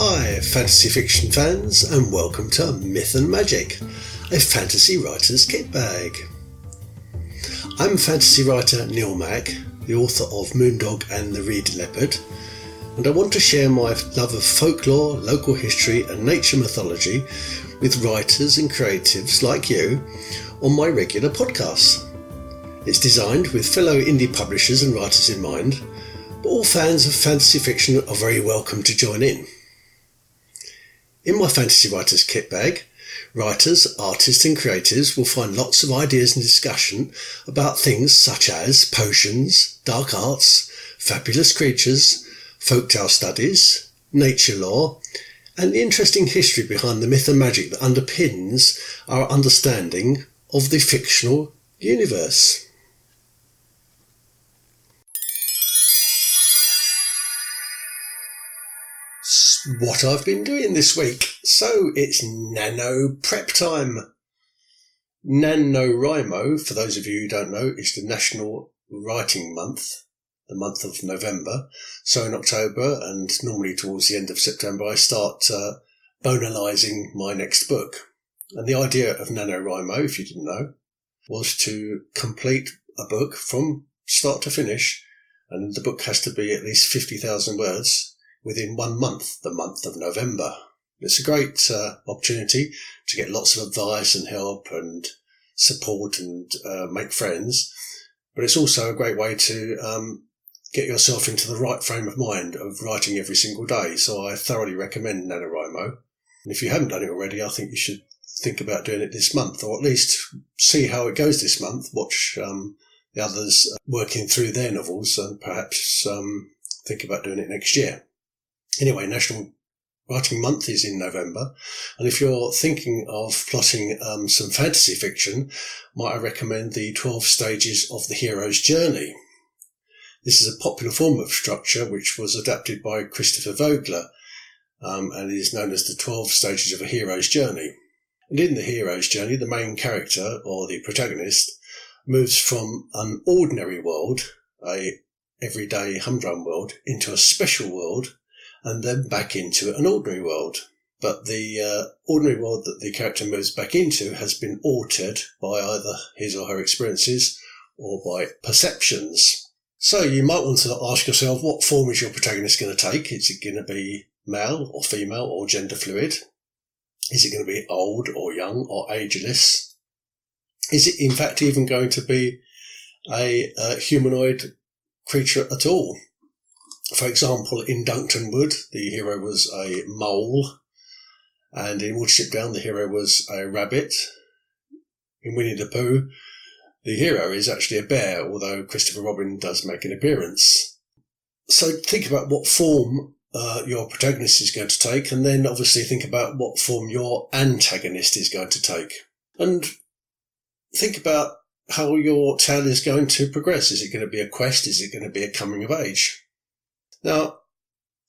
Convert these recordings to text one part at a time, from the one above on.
Hi fantasy fiction fans, and welcome to Myth and Magic, a fantasy writer's kit bag. I'm fantasy writer Neil Mack, the author of Moondog and the Reed Leopard, and I want to share my love of folklore, local history and nature mythology with writers and creatives like you on my regular podcasts. It's designed with fellow indie publishers and writers in mind, but all fans of fantasy fiction are very welcome to join in. In my fantasy writer's kit bag, writers, artists and creatives will find lots of ideas and discussion about things such as potions, dark arts, fabulous creatures, folktale studies, nature lore, and the interesting history behind the myth and magic that underpins our understanding of the fictional universe. What I've been doing this week. So it's Nano Prep time. NANOWRIMO, for those of you who don't know, is the National Writing Month, the month of November. So in October and normally towards the end of September, I start bonalizing my next book. And the idea of NaNoWriMo, if you didn't know, was to complete a book from start to finish, and the book has to be at least 50,000 words within 1 month, the month of November. It's a great opportunity to get lots of advice and help and support and make friends. But it's also a great way to get yourself into the right frame of mind of writing every single day. So I thoroughly recommend NaNoWRIMO. And if you haven't done it already, I think you should think about doing it this month, or at least see how it goes this month. Watch the others working through their novels and perhaps think about doing it next year. Anyway, National Writing Month is in November, and if you're thinking of plotting some fantasy fiction, might I recommend the 12 Stages of the Hero's Journey. This is a popular form of structure which was adapted by Christopher Vogler, and is known as the 12 Stages of a Hero's Journey. And in the hero's journey, the main character, or the protagonist, moves from an ordinary world, a everyday humdrum world, into a special world, and then back into an ordinary world. But the ordinary world that the character moves back into has been altered by either his or her experiences or by perceptions. So you might want to ask yourself, what form is your protagonist going to take? Is it going to be male or female or gender fluid? Is it going to be old or young or ageless? Is it in fact even going to be a humanoid creature at all? For example, in Duncton Wood, the hero was a mole, and in Watership Down, the hero was a rabbit. In Winnie the Pooh, the hero is actually a bear, although Christopher Robin does make an appearance. So think about what form your protagonist is going to take, and then obviously think about what form your antagonist is going to take. And think about how your tale is going to progress. Is it going to be a quest? Is it going to be a coming of age? Now,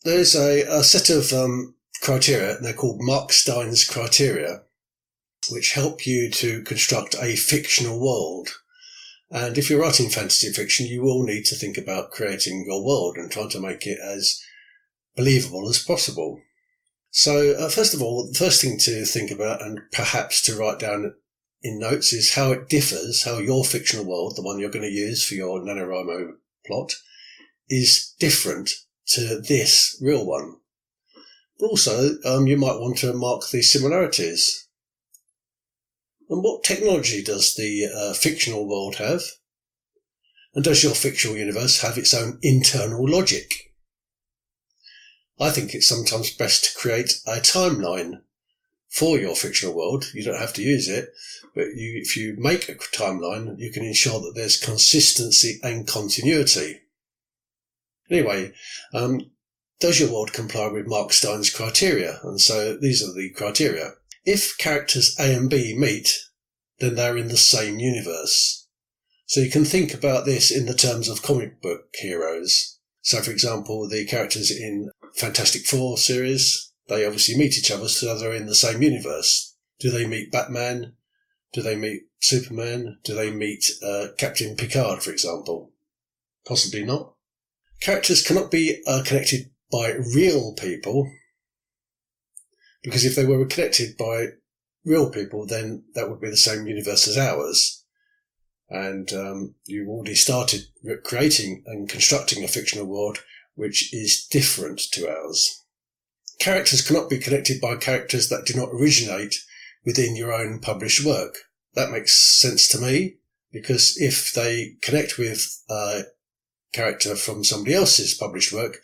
there's a set of criteria, and they're called Markstein's criteria, which help you to construct a fictional world. And if you're writing fantasy fiction, you will need to think about creating your world and trying to make it as believable as possible. So, first of all, the first thing to think about, and perhaps to write down in notes, is how it differs, how your fictional world, the one you're going to use for your NaNoWRIMO plot, is different to this real one. But also, you might want to mark the similarities. And what technology does the fictional world have? And does your fictional universe have its own internal logic? I think it's sometimes best to create a timeline for your fictional world. You don't have to use it, but if you make a timeline, you can ensure that there's consistency and continuity. Anyway, does your world comply with Markstein's criteria? And so these are the criteria. If characters A and B meet, then they're in the same universe. So you can think about this in the terms of comic book heroes. So, for example, the characters in Fantastic Four series, they obviously meet each other, so they're in the same universe. Do they meet Batman? Do they meet Superman? Do they meet Captain Picard, for example? Possibly not. Characters cannot be connected by real people, Because if they were connected by real people, then that would be the same universe as ours. And you've already started creating and constructing a fictional world which is different to ours. Characters cannot be connected by characters that do not originate within your own published work. That makes sense to me, because if they connect with a character from somebody else's published work,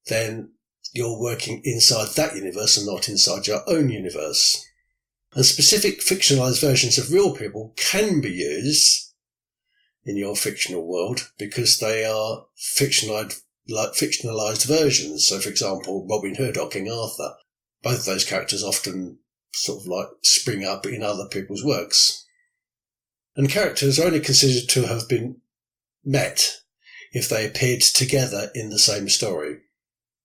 then you're working inside that universe and not inside your own universe. And specific fictionalized versions of real people can be used in your fictional world because they are fictionalized versions. So, for example, Robin Hood or King Arthur. Both those characters often sort of like spring up in other people's works. And characters are only considered to have been met if they appeared together in the same story.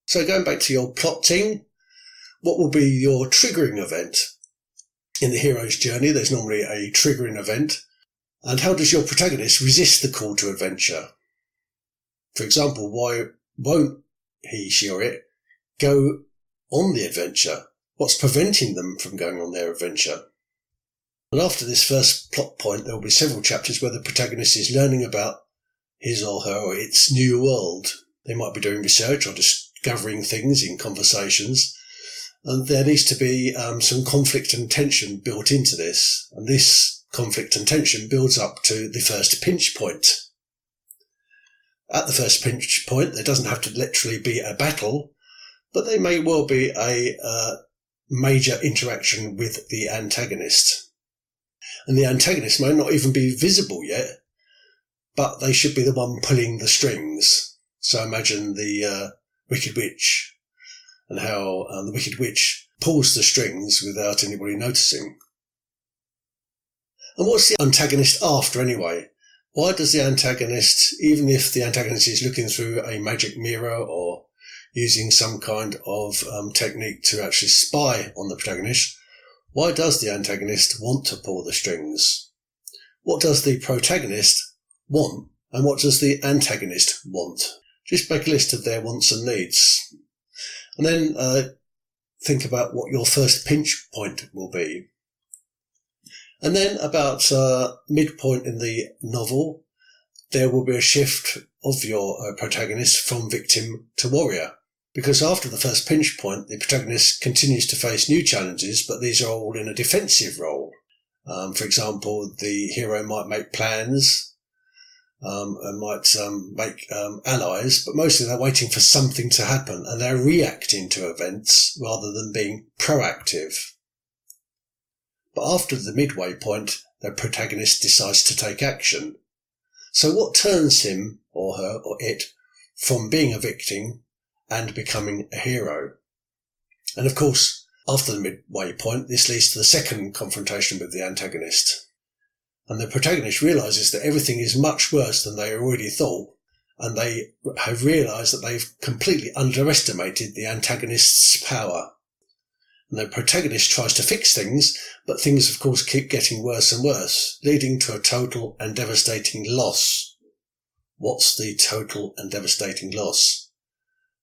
So going back to your plotting, what will be your triggering event? In the hero's journey, there's normally a triggering event. And how does your protagonist resist the call to adventure? For example, why won't he, she or it go on the adventure? What's preventing them from going on their adventure? And after this first plot point, there will be several chapters where the protagonist is learning about his or her or its new world. They might be doing research or discovering things in conversations. And there needs to be some conflict and tension built into this. And this conflict and tension builds up to the first pinch point. At the first pinch point, there doesn't have to literally be a battle, but there may well be a major interaction with the antagonist. And the antagonist may not even be visible yet, but they should be the one pulling the strings. So imagine the Wicked Witch and how the Wicked Witch pulls the strings without anybody noticing. And what's the antagonist after anyway? Why does the antagonist, even if the antagonist is looking through a magic mirror or using some kind of technique to actually spy on the protagonist, why does the antagonist want to pull the strings? What does the protagonist want, and what does the antagonist want? Just make a list of their wants and needs. And then think about what your first pinch point will be. And then about midpoint in the novel, there will be a shift of your protagonist from victim to warrior. Because after the first pinch point, the protagonist continues to face new challenges, but these are all in a defensive role. For example, the hero might make plans and might make allies, but mostly they're waiting for something to happen and they're reacting to events rather than being proactive. But after the midway point, the protagonist decides to take action. So what turns him or her or it from being a victim and becoming a hero? And of course, after the midway point, this leads to the second confrontation with the antagonist. And the protagonist realises that everything is much worse than they already thought, and they have realised that they've completely underestimated the antagonist's power. And the protagonist tries to fix things, but things of course keep getting worse and worse, leading to a total and devastating loss. What's the total and devastating loss?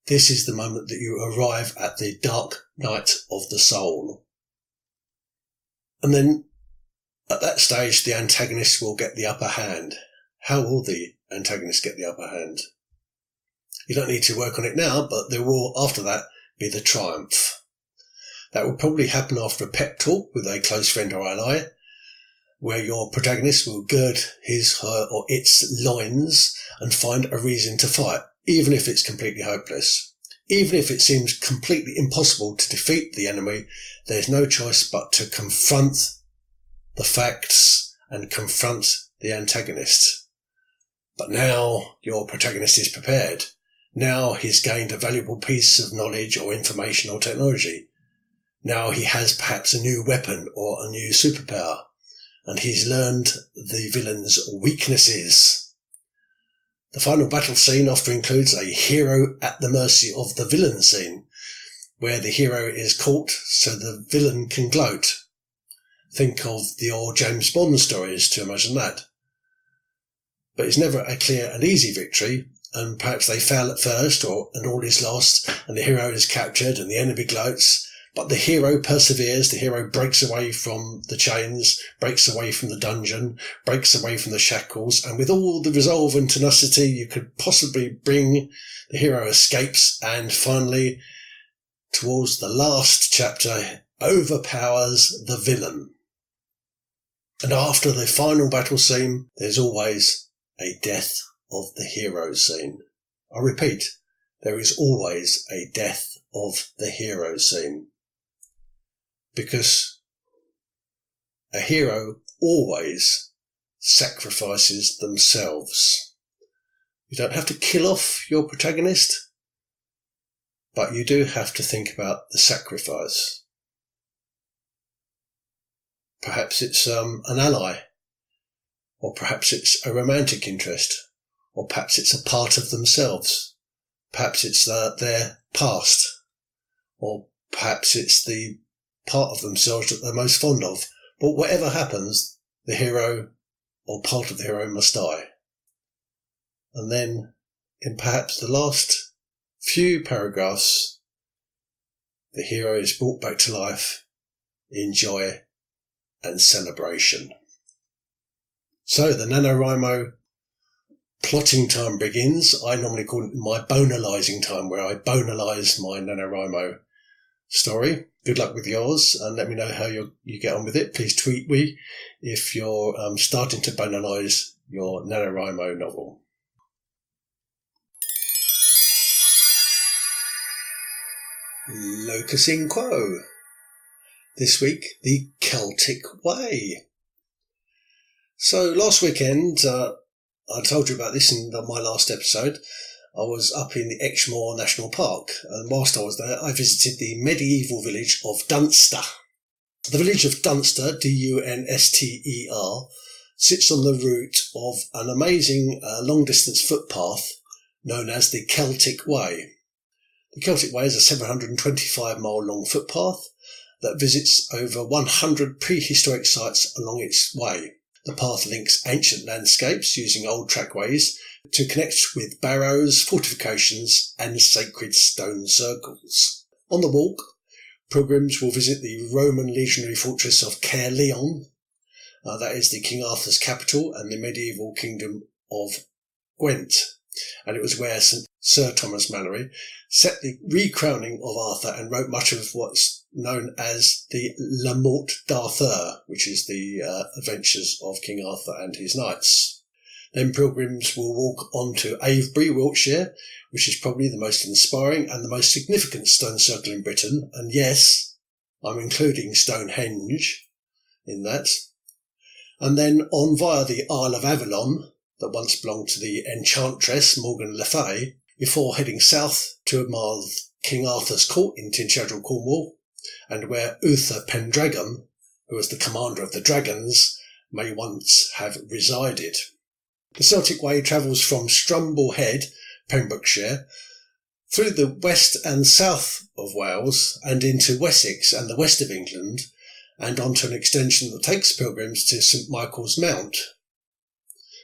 This is the moment that you arrive at the dark night of the soul. And then at that stage, the antagonist will get the upper hand. How will the antagonist get the upper hand? You don't need to work on it now, but there will, after that, be the triumph. That will probably happen after a pep talk with a close friend or ally, where your protagonist will gird his, her or its loins and find a reason to fight, even if it's completely hopeless. Even if it seems completely impossible to defeat the enemy, there's no choice but to confront the facts and confront the antagonist. But now your protagonist is prepared. Now he's gained a valuable piece of knowledge or information or technology. Now he has perhaps a new weapon or a new superpower, and he's learned the villain's weaknesses. The final battle scene often includes a hero at the mercy of the villain scene, where the hero is caught so the villain can gloat. Think of the old James Bond stories to imagine that. But it's never a clear and easy victory, and perhaps they fail at first, and all is lost, and the hero is captured, and the enemy gloats. But the hero perseveres, the hero breaks away from the chains, breaks away from the dungeon, breaks away from the shackles, and with all the resolve and tenacity you could possibly bring, the hero escapes and finally, towards the last chapter, overpowers the villain. And after the final battle scene, there's always a death of the hero scene. I repeat, there is always a death of the hero scene. Because a hero always sacrifices themselves. You don't have to kill off your protagonist, but you do have to think about the sacrifice. Perhaps it's an ally, or perhaps it's a romantic interest, or perhaps it's a part of themselves. Perhaps it's their past, or perhaps it's the part of themselves that they're most fond of. But whatever happens, the hero or part of the hero must die. And then, in perhaps the last few paragraphs, the hero is brought back to life in joy and celebration. So the NaNoWRIMO plotting time begins. I normally call it my bonalising time, where I bonalise my NaNoWRIMO story. Good luck with yours, and let me know how you get on with it. Please tweet me if you're starting to bonalise your NaNoWRIMO novel. Locus in quo. This week, the Celtic Way. So last weekend, I told you about this in my last episode. I was up in the Exmoor National Park, and whilst I was there, I visited the medieval village of Dunster. The village of Dunster, Dunster, sits on the route of an amazing long-distance footpath known as the Celtic Way. The Celtic Way is a 725-mile-long footpath that visits over 100 prehistoric sites along its way. The path links ancient landscapes using old trackways to connect with barrows, fortifications and sacred stone circles. On the walk, pilgrims will visit the Roman legionary fortress of Caerleon, that is the King Arthur's capital, and the medieval kingdom of Gwent. And it was where Sir Thomas Malory set the recrowning of Arthur and wrote much of what's known as the La Morte d'Arthur, which is the adventures of King Arthur and his knights. Then pilgrims will walk on to Avebury, Wiltshire, which is probably the most inspiring and the most significant stone circle in Britain. And yes, I'm including Stonehenge in that. And then on via the Isle of Avalon, that once belonged to the enchantress Morgan Le Fay, before heading south to admire King Arthur's court in Tinchadrill, Cornwall, and where Uther Pendragon, who was the commander of the dragons, may once have resided. The Celtic Way travels from Strumble Head, Pembrokeshire, through the west and south of Wales and into Wessex and the west of England, and onto an extension that takes pilgrims to St Michael's Mount.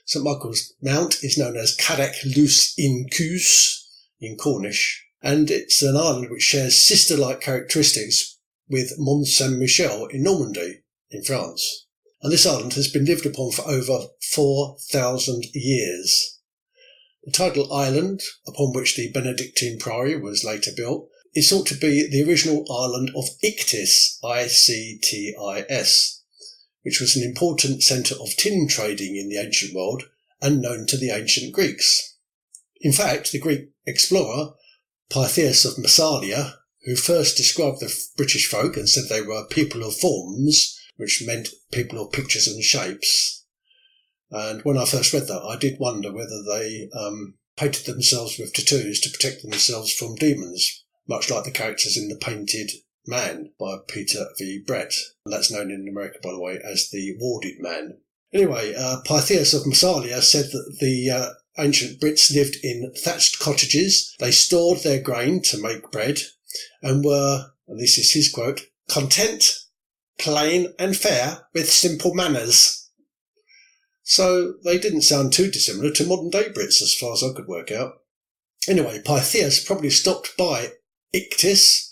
St Michael's Mount is known as Carreg Lws yn Cws in Cornish, and it's an island which shares sister-like characteristics with Mont Saint-Michel in Normandy, in France. And this island has been lived upon for over 4,000 years. The tidal island, upon which the Benedictine Priory was later built, is thought to be the original island of Ictis, I-C-T-I-S, which was an important centre of tin trading in the ancient world and known to the ancient Greeks. In fact, the Greek explorer Pytheas of Massalia, who first described the British folk and said they were people of forms, which meant people of pictures and shapes. And when I first read that, I did wonder whether they painted themselves with tattoos to protect themselves from demons, much like the characters in The Painted Man by Peter V. Brett. And that's known in America, by the way, as the Warded Man. Anyway, Pytheas of Massalia said that the ancient Brits lived in thatched cottages. They stored their grain to make bread and were, and this is his quote, content, plain and fair, with simple manners. So they didn't sound too dissimilar to modern day Brits as far as I could work out. Anyway, Pytheas probably stopped by Ictis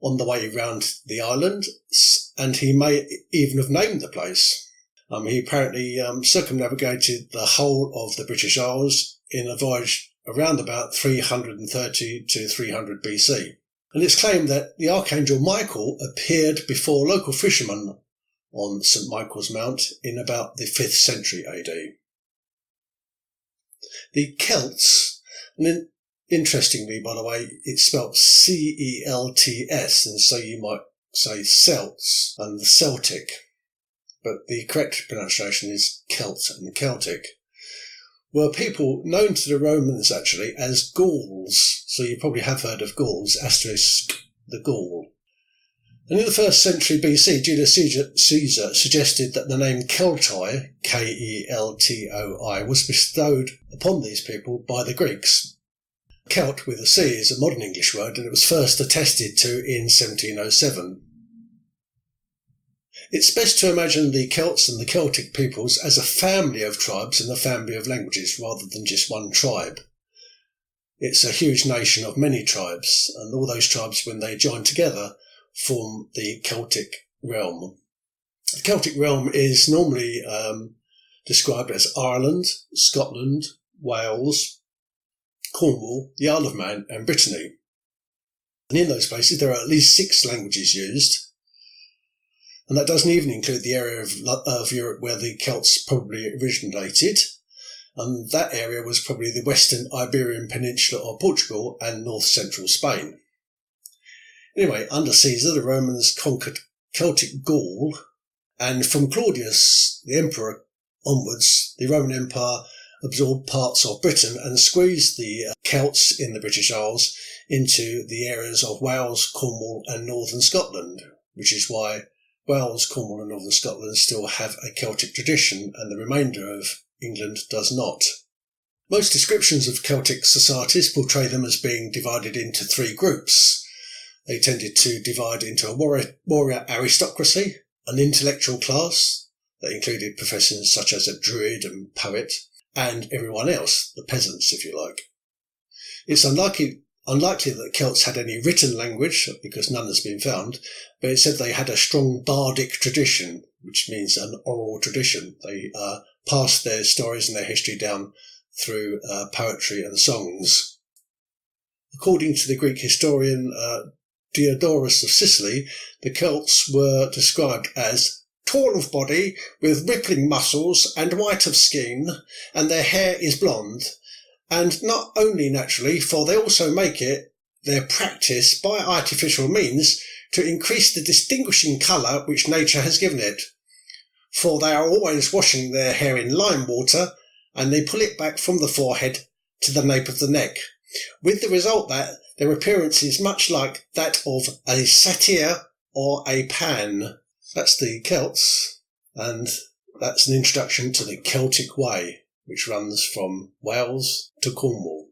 on the way round the island, and he may even have named the place. He apparently circumnavigated the whole of the British Isles in a voyage around about 330 to 300 BC. And it's claimed that the Archangel Michael appeared before local fishermen on St. Michael's Mount in about the 5th century AD. The Celts, and then interestingly, by the way, it's spelt C-E-L-T-S, and so you might say Celts and the Celtic, but the correct pronunciation is Celt and Celtic, were people known to the Romans actually as Gauls. So you probably have heard of Gauls, asterisk the Gaul. And in the 1st century BC, Julius Caesar suggested that the name Keltoi, K-E-L-T-O-I, was bestowed upon these people by the Greeks. Celt with a C is a modern English word, and it was first attested to in 1707. It's best to imagine the Celts and the Celtic peoples as a family of tribes and a family of languages rather than just one tribe. It's a huge nation of many tribes, and all those tribes, when they join together, form the Celtic realm. The Celtic realm is normally described as Ireland, Scotland, Wales, Cornwall, the Isle of Man and Brittany. And in those places there are at least 6 languages used. And that doesn't even include the area of Europe where the Celts probably originated. And that area was probably the western Iberian Peninsula of Portugal and north-central Spain. Anyway, under Caesar, the Romans conquered Celtic Gaul, and from Claudius, the emperor, onwards, the Roman Empire absorbed parts of Britain and squeezed the Celts in the British Isles into the areas of Wales, Cornwall and northern Scotland, which is why Wales, Cornwall and northern Scotland still have a Celtic tradition and the remainder of England does not. Most descriptions of Celtic societies portray them as being divided into 3 groups. They tended to divide into a warrior aristocracy, an intellectual class that included professions such as a druid and poet, and everyone else, the peasants if you like. It's unlikely that Celts had any written language, because none has been found, but it said they had a strong bardic tradition, which means an oral tradition. They passed their stories and their history down through poetry and songs. According to the Greek historian Diodorus of Sicily, the Celts were described as tall of body, with rippling muscles and white of skin, and their hair is blonde. And not only naturally, for they also make it their practice by artificial means to increase the distinguishing colour which nature has given it. For they are always washing their hair in lime water, and they pull it back from the forehead to the nape of the neck, with the result that their appearance is much like that of a satyr or a Pan. That's the Celts, and that's an introduction to the Celtic Way, which runs from Wales to Cornwall.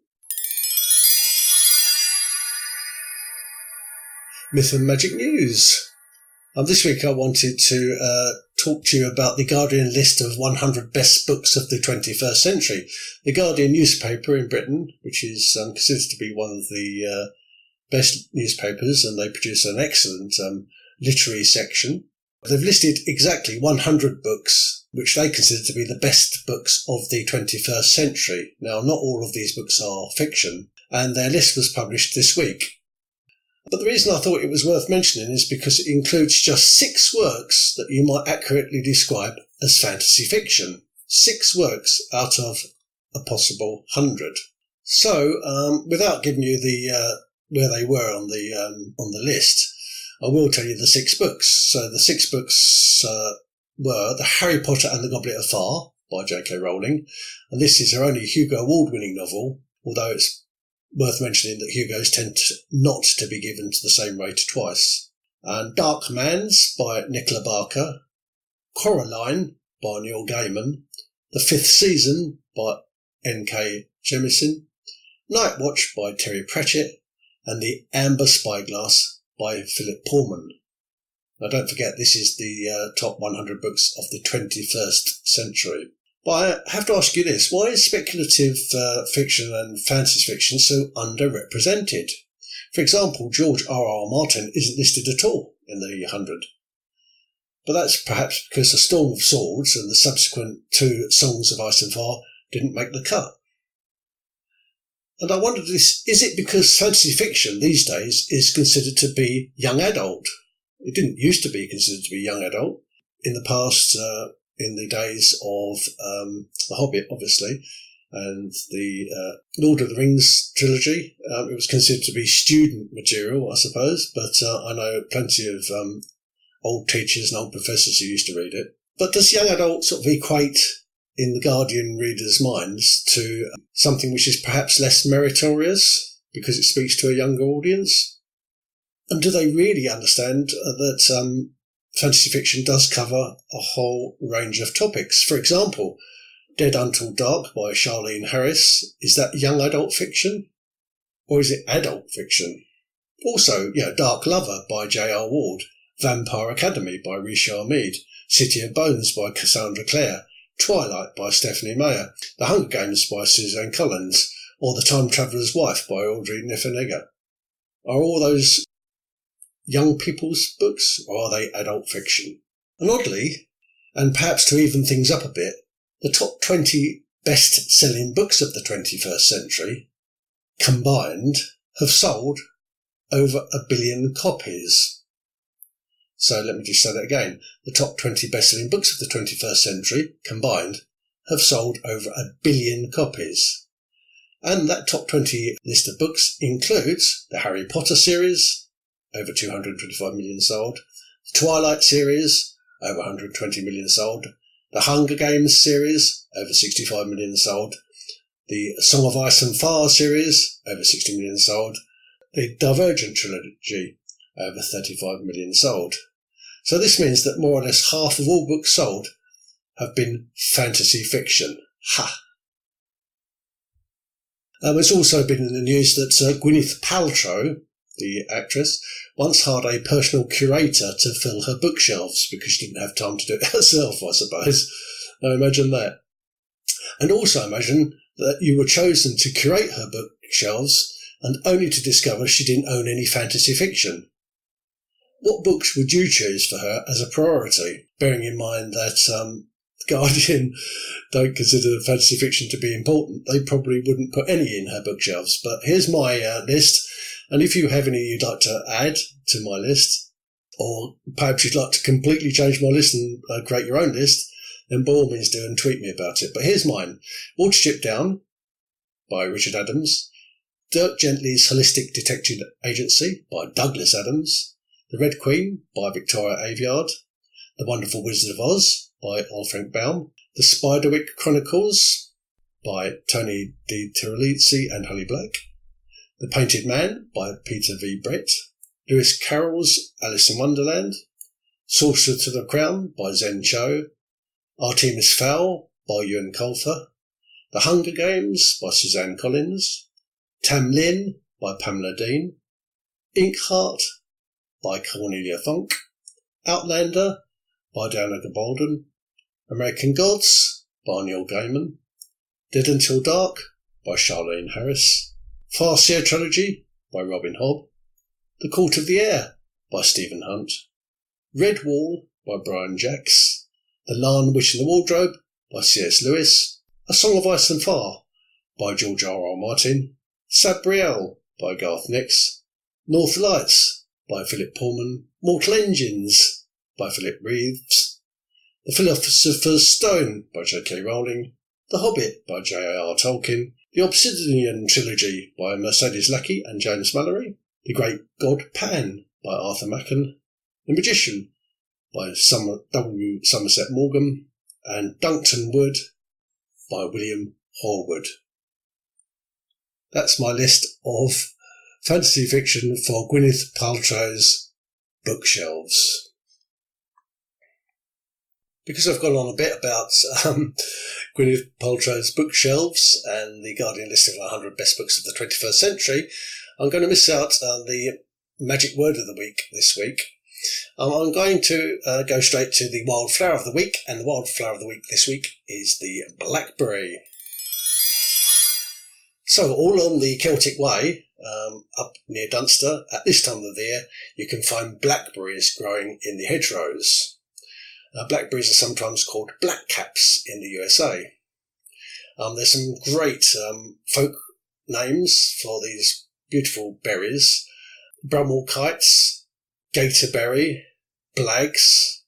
Myth and Magic News. This week I wanted to talk to you about the Guardian list of 100 best books of the 21st century. The Guardian newspaper in Britain, which is considered to be one of the best newspapers, and they produce an excellent literary section. They've listed exactly 100 books which they consider to be the best books of the 21st century. Now, not all of these books are fiction, and their list was published this week. But the reason I thought it was worth mentioning is because it includes just 6 works that you might accurately describe as fantasy fiction. 6 works out of a possible 100. So, without giving you the where they were on the list, I will tell you the 6 books. So the 6 books were The Harry Potter and the Goblet of Fire by J.K. Rowling, and this is her only Hugo Award-winning novel, although it's worth mentioning that Hugos tend not to be given to the same rate twice. And Dark Mans by Nicola Barker, Coraline by Neil Gaiman, The Fifth Season by N.K. Jemisin, Night Watch by Terry Pratchett, and The Amber Spyglass by Philip Pullman. Now don't forget, this is the top 100 books of the 21st century. But I have to ask you this, why is speculative fiction and fantasy fiction so underrepresented? For example, George R.R. Martin isn't listed at all in the 100. But that's perhaps because A Storm of Swords and the subsequent 2 Songs of Ice and Fire didn't make the cut. And I wondered, is it because fantasy fiction these days is considered to be young adult? It didn't used to be considered to be young adult. In the past, in the days of The Hobbit, obviously, and the Lord of the Rings trilogy, it was considered to be student material, I suppose, but I know plenty of old teachers and old professors who used to read it. But does young adult sort of equate in the Guardian readers' minds to something which is perhaps less meritorious because it speaks to a younger audience? And do they really understand that fantasy fiction does cover a whole range of topics? For example, Dead Until Dark by Charlene Harris, is that young adult fiction? Or is it adult fiction? Also, Dark Lover by J.R. Ward, Vampire Academy by Richard Mead, City of Bones by Cassandra Clare, Twilight by Stephanie Meyer, The Hunger Games by Suzanne Collins, or The Time Traveller's Wife by Audrey Niffenegger. Are all those young people's books, or are they adult fiction? And oddly, and perhaps to even things up a bit, the top 20 best-selling books of the 21st century, combined, have sold over 1 billion copies. So let me just say that again. The top 20 best-selling books of the 21st century, combined, have sold over 1 billion copies. And that top 20 list of books includes the Harry Potter series, over 225 million sold, the Twilight series, over 120 million sold, the Hunger Games series, over 65 million sold, the Song of Ice and Fire series, over 60 million sold, the Divergent trilogy, over 35 million sold. So this means that more or less half of all books sold have been fantasy fiction. Ha! It's also been in the news that Gwyneth Paltrow, the actress, once hired a personal curator to fill her bookshelves because she didn't have time to do it herself, I suppose. Now imagine that. And also imagine that you were chosen to curate her bookshelves and only to discover she didn't own any fantasy fiction. What books would you choose for her as a priority, bearing in mind that Guardian don't consider fantasy fiction to be important? They probably wouldn't put any in her bookshelves. But here's my list, and if you have any you'd like to add to my list, or perhaps you'd like to completely change my list and create your own list, then by all means do and tweet me about it. But here's mine. Watership Down by Richard Adams, Dirk Gently's Holistic Detective Agency by Douglas Adams, The Red Queen by Victoria Aveyard, The Wonderful Wizard of Oz by L. Frank Baum, The Spiderwick Chronicles by Tony Di Tirolizzi and Holly Black, The Painted Man by Peter V. Brett, Lewis Carroll's Alice in Wonderland, Sorcerer to the Crown by Zen Cho, Artemis Fowl by Ewan Colfer, The Hunger Games by Suzanne Collins, Tam Lin by Pamela Dean, Inkheart by Cornelia Funk, Outlander by Diana Gabaldon, American Gods by Neil Gaiman, Dead Until Dark by Charlene Harris, Farseer Trilogy by Robin Hobb, The Court of the Air by Stephen Hunt, Red Wall by Brian Jacks, The Lion, Witch and the Wardrobe by C.S. Lewis, A Song of Ice and Fire by George R.R. Martin, Sabriel by Garth Nix, North Lights by Philip Pullman, Mortal Engines by Philip Reeves, The Philosopher's Stone by J.K. Rowling, The Hobbit by J.R.R. Tolkien, The Obsidian Trilogy by Mercedes Lackey and James Mallory, The Great God Pan by Arthur Machen, The Magician by W. Somerset Maugham, and Duncton Wood by William Horwood. That's my list of fantasy fiction for Gwyneth Paltrow's bookshelves. Because I've gone on a bit about Gwyneth Paltrow's bookshelves and the Guardian list of 100 best books of the 21st century, I'm going to miss out the magic word of the week this week. I'm going to go straight to the Wildflower of the week, and the Wildflower of the week this week is the Blackberry. So all on the Celtic Way, up near Dunster, at this time of the year, you can find blackberries growing in the hedgerows. Blackberries are sometimes called blackcaps in the USA. There's some great folk names for these beautiful berries. Brummel kites, gatorberry, blags,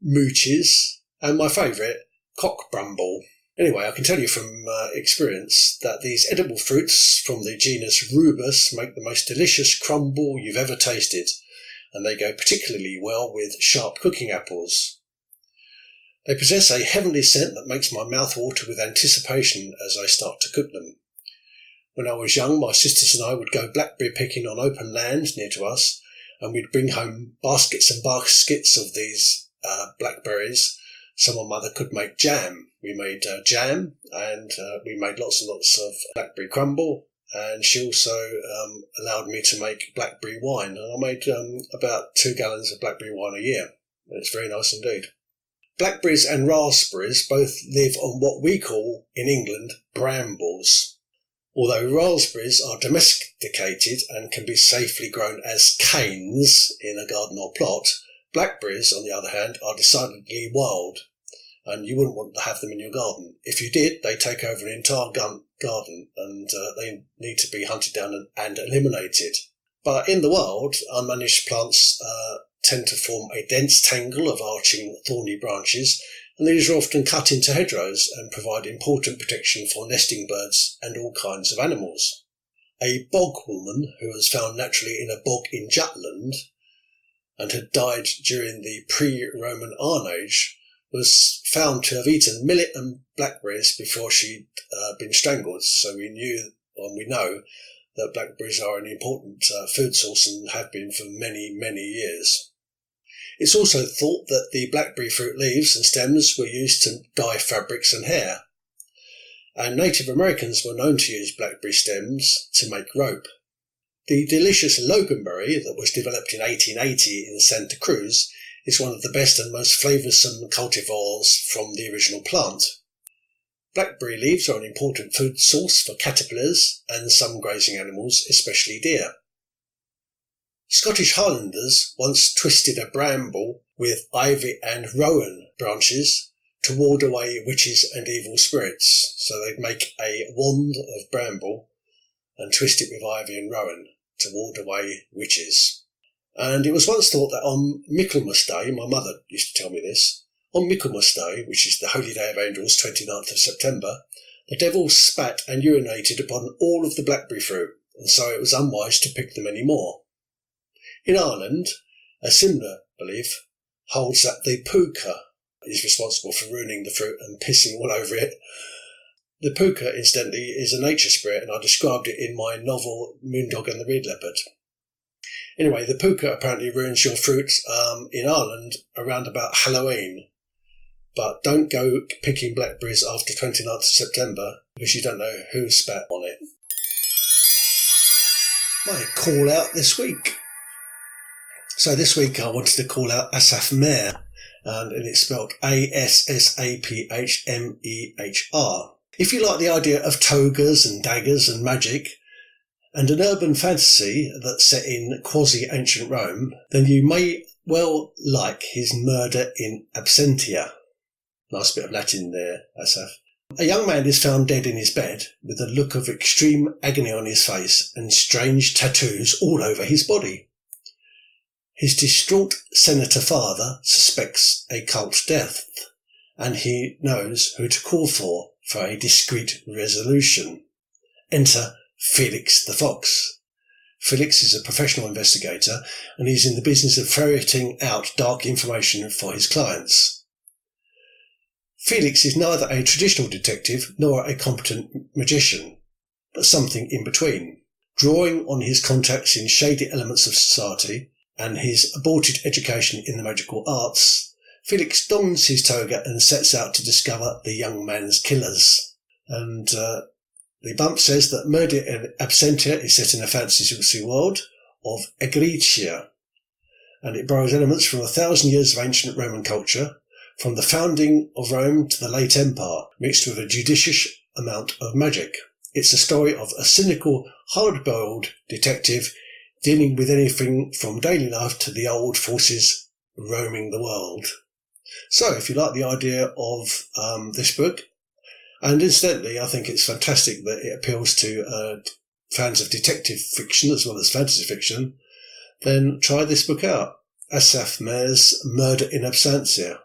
mooches, and my favourite, cockbrumble. Anyway, I can tell you from experience that these edible fruits from the genus Rubus make the most delicious crumble you've ever tasted, and they go particularly well with sharp cooking apples. They possess a heavenly scent that makes my mouth water with anticipation as I start to cook them. When I was young, my sisters and I would go blackberry picking on open land near to us, and we'd bring home baskets and baskets of these blackberries so my mother could make jam. We made jam, and we made lots and lots of blackberry crumble, and she also allowed me to make blackberry wine, and I made about 2 gallons of blackberry wine a year, and it's very nice indeed. Blackberries and raspberries both live on what we call, in England, brambles. Although raspberries are domesticated and can be safely grown as canes in a garden or plot, blackberries, on the other hand, are decidedly wild, and you wouldn't want to have them in your garden. If you did, they take over an entire garden, and they need to be hunted down and eliminated. But in the wild, unmanaged plants tend to form a dense tangle of arching thorny branches, and these are often cut into hedgerows and provide important protection for nesting birds and all kinds of animals. A bog woman who was found naturally in a bog in Jutland and had died during the pre-Roman Iron Age was found to have eaten millet and blackberries before she'd been strangled, so we know that blackberries are an important food source and have been for many, many years. It's also thought that the blackberry fruit leaves and stems were used to dye fabrics and hair, and Native Americans were known to use blackberry stems to make rope. The delicious loganberry that was developed in 1880 in Santa Cruz is one of the best and most flavoursome cultivars from the original plant. Blackberry leaves are an important food source for caterpillars and some grazing animals, especially deer. Scottish Highlanders once twisted a bramble with ivy and rowan branches to ward away witches and evil spirits. So they'd make a wand of bramble and twist it with ivy and rowan to ward away witches. And it was once thought that on Michaelmas Day, my mother used to tell me this, on Michaelmas Day, which is the holy day of angels, 29th of September, the devil spat and urinated upon all of the blackberry fruit, and so it was unwise to pick them any more. In Ireland, a similar belief holds that the puka is responsible for ruining the fruit and pissing all over it. The puka, incidentally, is a nature spirit, and I described it in my novel Moondog and the Reed Leopard. Anyway, the puka apparently ruins your fruit in Ireland around about Halloween. But don't go picking blackberries after 29th of September because you don't know who spat on it. My call out this week. So this week I wanted to call out Asaph Mehr, and it's spelled Assaphmehr. If you like the idea of togas and daggers and magic, and an urban fantasy that's set in quasi-ancient Rome, then you may well like his Murder in Absentia. Nice bit of Latin there, Asaph. A young man is found dead in his bed with a look of extreme agony on his face and strange tattoos all over his body. His distraught senator father suspects a cult death, and he knows who to call for a discreet resolution. Enter Felix the Fox. Felix is a professional investigator, and he's in the business of ferreting out dark information for his clients. Felix is neither a traditional detective nor a competent magician, but something in between. Drawing on his contacts in shady elements of society and his aborted education in the magical arts, Felix dons his toga and sets out to discover the young man's killers. And the bump says that Murder in Absentia is set in a fantasy world of Egritia, and it borrows elements from 1,000 years of ancient Roman culture, from the founding of Rome to the late Empire, mixed with a judicious amount of magic. It's a story of a cynical, hard-boiled detective dealing with anything from daily life to the old forces roaming the world. So if you like the idea of this book, and incidentally, I think it's fantastic that it appeals to fans of detective fiction as well as fantasy fiction, then try this book out. Asaph Mehr's Murder in Absentia.